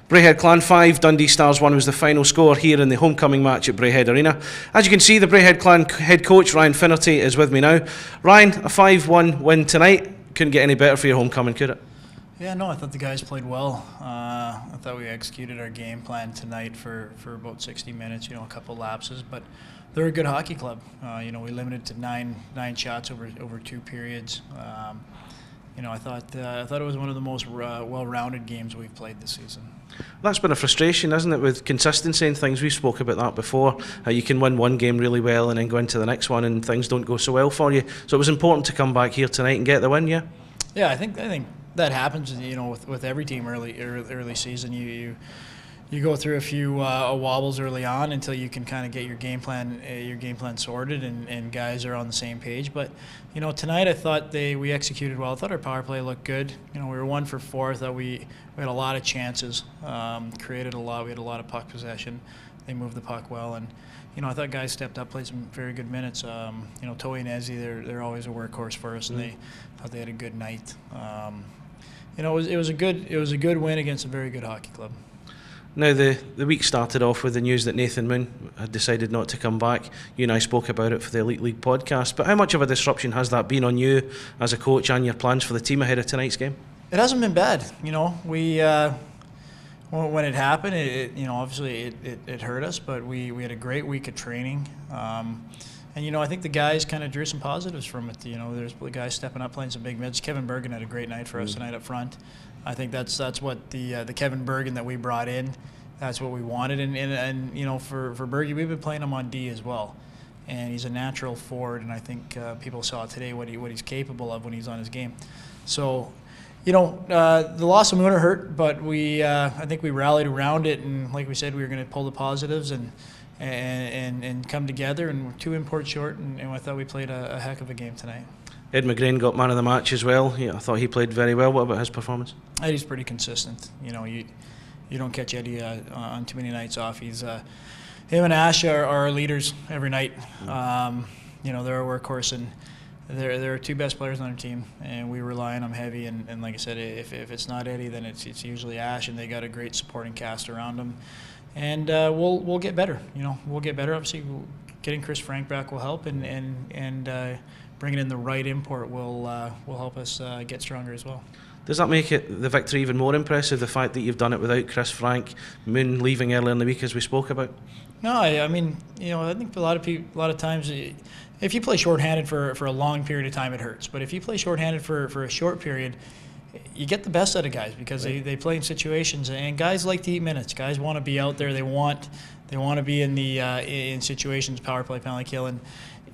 Braehead Clan 5, Dundee Stars 1 was the final score here in the homecoming match at Braehead Arena. As you can see, the Braehead Clan head coach Ryan Finnerty is with me now. Ryan, a 5-1 win tonight. Couldn't get any better for your homecoming, could it? Yeah, no, I thought the guys played well. I thought we executed our game plan tonight for about 60 minutes, a couple lapses, but they're a good hockey club. We limited to nine shots over 2 periods. I thought it was one of the most well-rounded games we've played this season. That's been a frustration, isn't it, with consistency and things? We spoke about that before. You can win one game really well and then go into the next one and things don't go so well for you. So it was important to come back here tonight and get the win, yeah? Yeah, I think that happens, with every team early season. You go through a few wobbles early on until you can kind of get your game plan sorted and guys are on the same page. But tonight I thought we executed well. I thought our power play looked good. We were 1 for 4. I thought we had a lot of chances, created a lot. We had a lot of puck possession. They moved the puck well, and I thought guys stepped up, played some very good minutes. Toey and Ezzy, they're always a workhorse for us, and they had a good night. It was a good win against a very good hockey club. Now, the week started off with the news that Nathan Moon had decided not to come back. You and I spoke about it for the Elite League podcast, but how much of a disruption has that been on you as a coach and your plans for the team ahead of tonight's game? It hasn't been bad. We when it happened, obviously it hurt us, but we had a great week of training. And I think the guys kind of drew some positives from it. There's guys stepping up, playing some big minutes. Kevin Bergen had a great night for us tonight up front. I think that's what the Kevin Bergen that we brought in, that's what we wanted. And for Bergie, we've been playing him on D as well, and he's a natural forward. And I think people saw today what he's capable of when he's on his game. So, the loss of Moona hurt, but I think we rallied around it, and like we said, we were going to pull the positives and come together, and we're 2 imports short, and I thought we played a heck of a game tonight. Ed McGrain got man of the match as well. I thought he played very well. What about his performance? Eddie's pretty consistent. You don't catch Eddie on too many nights off. Him and Ash are our leaders every night. They're a workhorse, and they're our 2 best players on our team, and we rely on them heavy. And like I said, if it's not Eddie, then it's usually Ash, and they got a great supporting cast around them. And we'll get better. We'll get better. Obviously, getting Chris Frank back will help, and bringing in the right import will help us get stronger as well. Does that make the victory even more impressive, the fact that you've done it without Chris Frank, Moon leaving earlier in the week as we spoke about? No, I think a lot of times, if you play shorthanded for a long period of time, it hurts. But if you play shorthanded for a short period, you get the best out of guys because they play in situations, and guys like to eat minutes. Guys want to be out there. They want to be in situations, power play, penalty kill,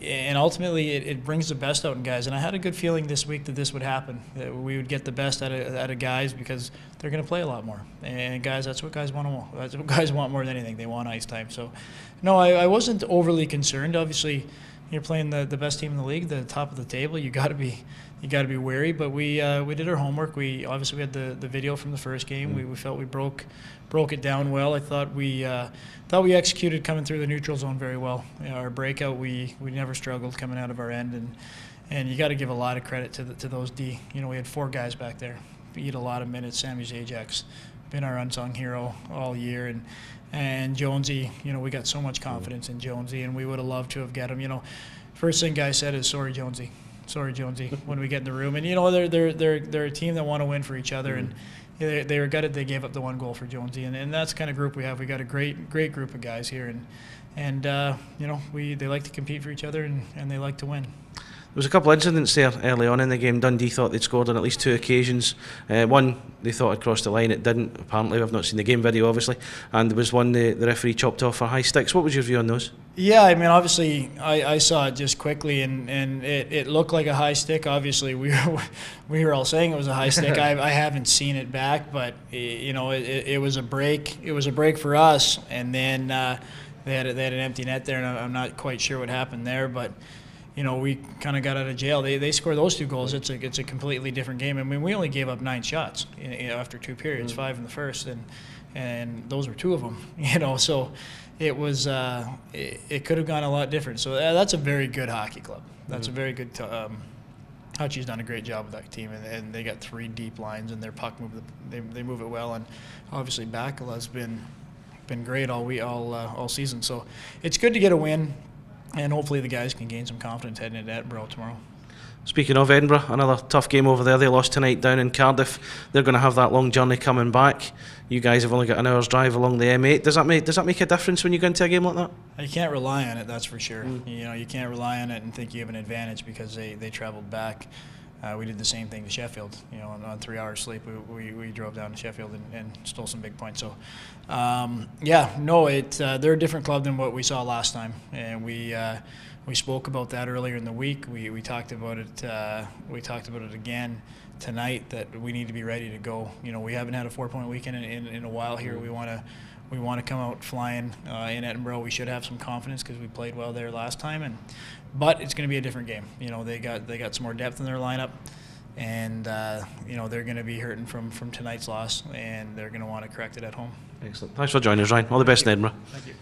and ultimately it brings the best out in guys. And I had a good feeling this week that this would happen, that we would get the best out of guys because they're going to play a lot more. And guys, that's what guys want. That's what guys want more than anything. They want ice time. So, no, I wasn't overly concerned. Obviously, you're playing the best team in the league, the top of the table. You got to be wary. But we did our homework. We had the video from the first game. We felt we broke it down well. I thought we executed coming through the neutral zone very well. Our breakout, we never struggled coming out of our end, and you got to give a lot of credit to those D. We had 4 guys back there, beat a lot of minutes. Sammy Zajac, been our unsung hero all year, and Jonesy. We got so much confidence in Jonesy, and we would have loved to have got him. First thing guys said is sorry Jonesy, when we get in the room, and they're a team that want to win for each other, and they were gutted they gave up the 1 goal for Jonesy, and that's the kind of group we have. We got a great group of guys here, and they like to compete for each other, and they like to win. There was a couple of incidents there early on in the game. Dundee thought they'd scored on at least 2 occasions. One they thought had crossed the line, it didn't. Apparently, I've not seen the game video, obviously. And there was one the referee chopped off for high sticks. What was your view on those? Yeah, obviously, I saw it just quickly, and it looked like a high stick. Obviously, we were all saying it was a high stick. I haven't seen it back, but it was a break. It was a break for us, and then they had an empty net there, and I'm not quite sure what happened there, but. We kind of got out of jail. They scored those 2 goals. It's a completely different game. We only gave up 9 shots after 2 periods, 5 in the first, and those were 2 of them. So it was it could have gone a lot different. So that's a very good hockey club. That's a very good Hutchie's done a great job with that team, and they got 3 deep lines, and their puck they move it well, and obviously Backel has been great all season. So it's good to get a win, and hopefully the guys can gain some confidence heading into Edinburgh tomorrow. Speaking of Edinburgh, another tough game over there. They lost tonight down in Cardiff. They're going to have that long journey coming back. You guys have only got an hour's drive along the M8. Does that make a difference when you go into a game like that? You can't rely on it, that's for sure. You can't rely on it and think you have an advantage because they traveled back. We did the same thing to Sheffield. On 3 hours sleep, we drove down to Sheffield and stole some big points. So, they're a different club than what we saw last time, and we spoke about that earlier in the week. We talked about it. We talked about it again tonight, that we need to be ready to go. We haven't had a 4-point weekend in a while here. We want to come out flying in Edinburgh. We should have some confidence because we played well there last time, but it's going to be a different game. They got some more depth in their lineup, and they're going to be hurting from tonight's loss, and they're going to want to correct it at home. Excellent. Thanks for joining us, Ryan. All the best in Edinburgh. Thank you.